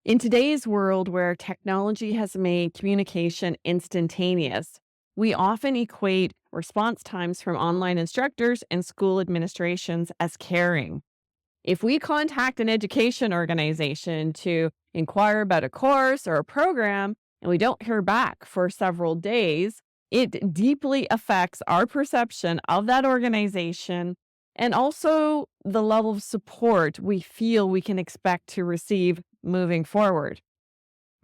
In today's world where technology has made communication instantaneous, we often equate response times from online instructors and school administrations as caring. If we contact an education organization to inquire about a course or a program and we don't hear back for several days, it deeply affects our perception of that organization and also the level of support we feel we can expect to receive moving forward.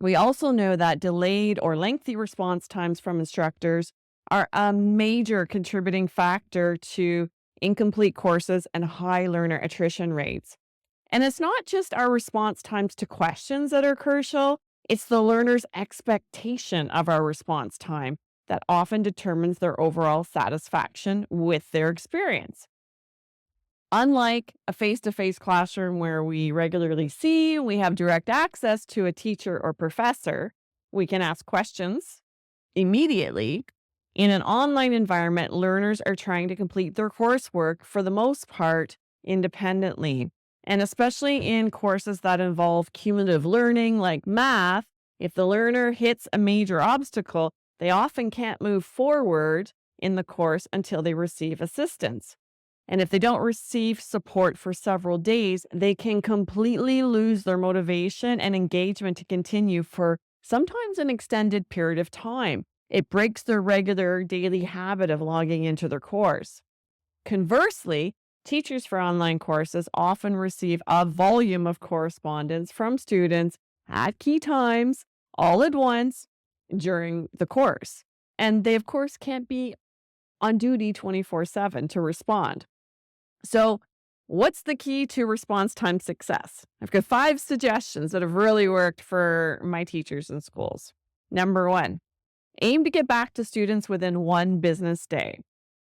We also know that delayed or lengthy response times from instructors are a major contributing factor to incomplete courses and high learner attrition rates. And it's not just our response times to questions that are crucial, it's the learner's expectation of our response time that often determines their overall satisfaction with their experience. Unlike a face to face classroom where we regularly see, we have direct access to a teacher or professor, we can ask questions immediately. In an online environment, learners are trying to complete their coursework for the most part independently. And especially in courses that involve cumulative learning like math, if the learner hits a major obstacle, they often can't move forward in the course until they receive assistance. And if they don't receive support for several days, they can completely lose their motivation and engagement to continue for sometimes an extended period of time. It breaks their regular daily habit of logging into their course. Conversely, teachers for online courses often receive a volume of correspondence from students at key times, all at once during the course. And they, of course, can't be on duty 24/7 to respond. So, what's the key to response time success? I've got 5 suggestions that have really worked for my teachers in schools. Number 1, aim to get back to students within 1 business day.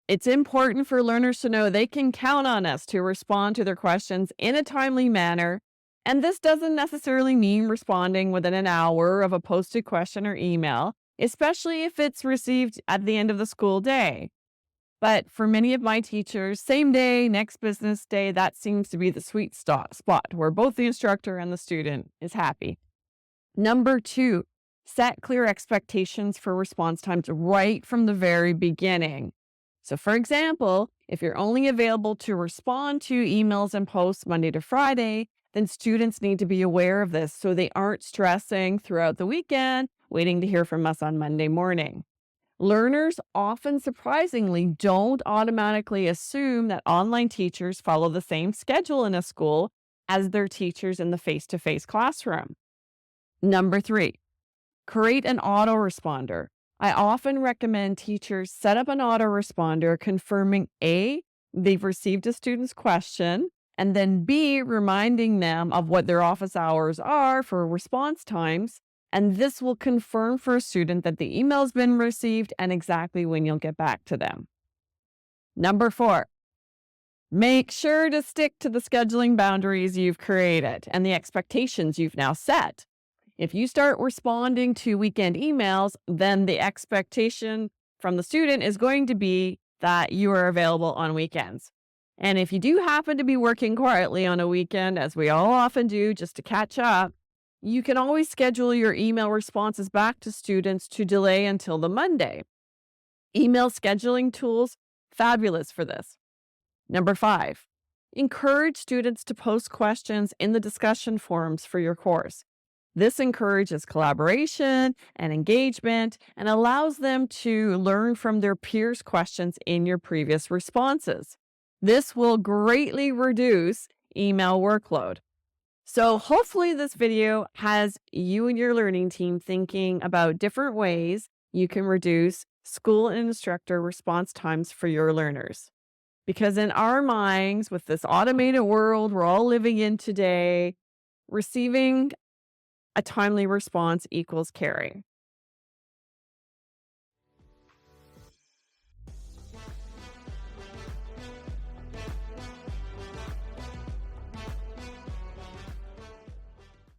It's important for learners to know they can count on us to respond to their questions in a timely manner. And this doesn't necessarily mean responding within an hour of a posted question or email, especially if it's received at the end of the school day. But for many of my teachers, same day, next business day, that seems to be the sweet spot where both the instructor and the student is happy. Number 2, set clear expectations for response times right from the very beginning. So, for example, if you're only available to respond to emails and posts Monday to Friday, then students need to be aware of this so they aren't stressing throughout the weekend, waiting to hear from us on Monday morning. Learners often surprisingly don't automatically assume that online teachers follow the same schedule in a school as their teachers in the face to face classroom. Number 3, create an autoresponder. I often recommend teachers set up an autoresponder confirming A, they've received a student's question, and then B, reminding them of what their office hours are for response times. And this will confirm for a student that the email's been received and exactly when you'll get back to them. Number 4, make sure to stick to the scheduling boundaries you've created and the expectations you've now set. If you start responding to weekend emails, then the expectation from the student is going to be that you are available on weekends. And if you do happen to be working quietly on a weekend, as we all often do just to catch up, you can always schedule your email responses back to students to delay until the Monday. Email scheduling tools, fabulous for this. Number 5, encourage students to post questions in the discussion forums for your course. This encourages collaboration and engagement and allows them to learn from their peers' questions in your previous responses. This will greatly reduce email workload. So hopefully this video has you and your learning team thinking about different ways you can reduce school and instructor response times for your learners. Because in our minds, with this automated world we're all living in today, receiving a timely response equals caring.